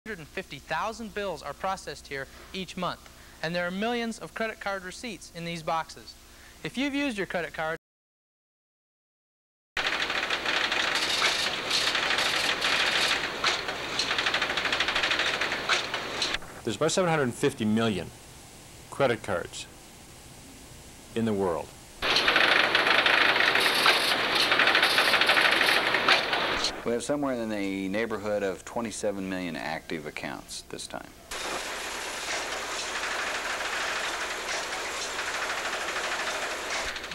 150,000 bills are processed here each month, and there are millions of credit card receipts in these boxes. If you've used your credit card, there's about 750 million credit cards in the world. We have somewhere in the neighborhood of 27 million active accounts this time.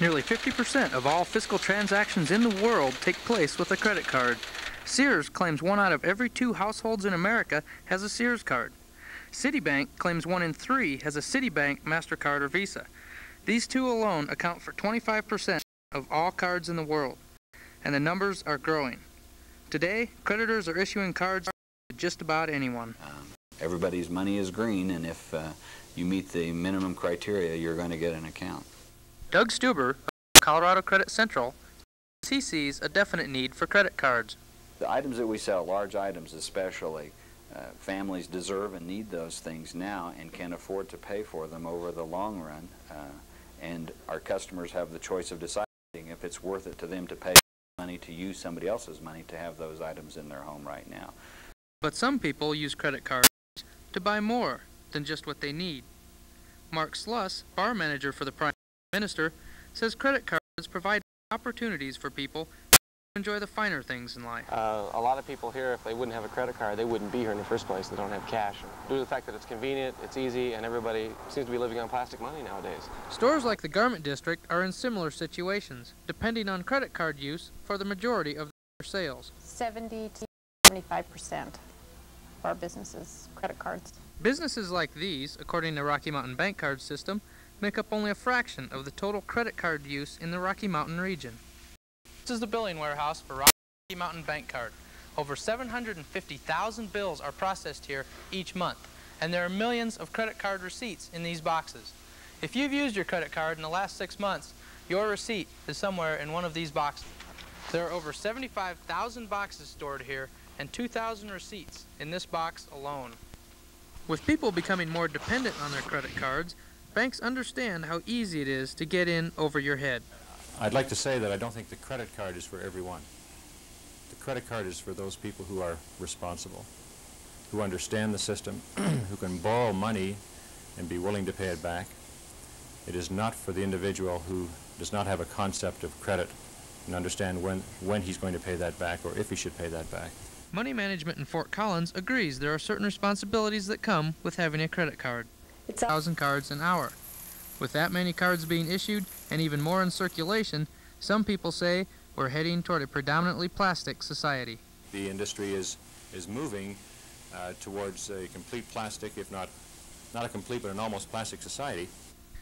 Nearly 50% of all fiscal transactions in the world take place with a credit card. Sears claims 1 out of every 2 households in America has a Sears card. Citibank claims 1 in 3 has a Citibank, MasterCard, or Visa. These 2 alone account for 25% of all cards in the world, and the numbers are growing. Today, creditors are issuing cards to just about anyone. Everybody's money is green, and if you meet the minimum criteria, you're going to get an account. Doug Stuber of Colorado Credit Central says he sees a definite need for credit cards. The items that we sell, large items especially, families deserve and need those things now and can afford to pay for them over the long run, and our customers have the choice of deciding if it's worth it to them to pay money to use somebody else's money to have those items in their home right now. But some people use credit cards to buy more than just what they need. Mark Sluss, bar manager for the Prime Minister, says credit cards provide opportunities for people to enjoy the finer things in life. A lot of people here, if they wouldn't have a credit card, they wouldn't be here in the first place. They don't have cash. Due to the fact that it's convenient, it's easy, and everybody seems to be living on plastic money nowadays. Stores like the Garment District are in similar situations, depending on credit card use for the majority of their sales. 70 to 75% of our businesses credit cards. Businesses like these, according to Rocky Mountain Bank Card System, make up only a fraction of the total credit card use in the Rocky Mountain region. This is the billing warehouse for Rocky Mountain Bank Card. Over 750,000 bills are processed here each month, and there are millions of credit card receipts in these boxes. If you've used your credit card in the last 6 months, your receipt is somewhere in one of these boxes. There are over 75,000 boxes stored here and 2,000 receipts in this box alone. With people becoming more dependent on their credit cards, banks understand how easy it is to get in over your head. I'd like to say that I don't think the credit card is for everyone. The credit card is for those people who are responsible, who understand the system, who can borrow money and be willing to pay it back. It is not for the individual who does not have a concept of credit and understand when he's going to pay that back or if he should pay that back. Money Management in Fort Collins agrees there are certain responsibilities that come with having a credit card. 1,000 cards an hour. With that many cards being issued and even more in circulation, some people say we're heading toward a predominantly plastic society. The industry is moving towards a complete plastic, if not a complete, but an almost plastic society.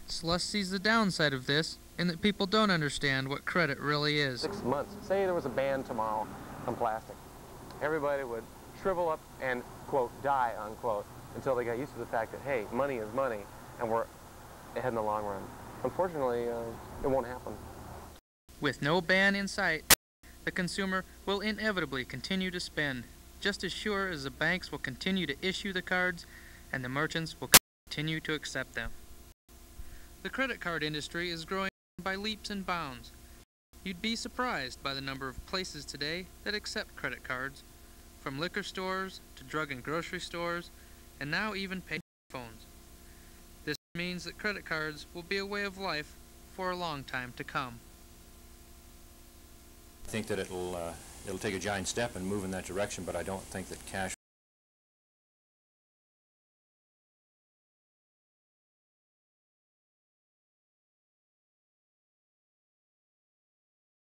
Sluss sees the downside of this in that people don't understand what credit really is. 6 months. Say there was a ban tomorrow on plastic. Everybody would shrivel up and, quote, die, unquote, until they got used to the fact that, hey, money is money, and we're ahead in the long run. Unfortunately, it won't happen. With no ban in sight, the consumer will inevitably continue to spend, just as sure as the banks will continue to issue the cards and the merchants will continue to accept them. The credit card industry is growing by leaps and bounds. You'd be surprised by the number of places today that accept credit cards, from liquor stores to drug and grocery stores, and now even pay phones. This means that credit cards will be a way of life for a long time to come. I think that it'll take a giant step and move in that direction, but I don't think that cash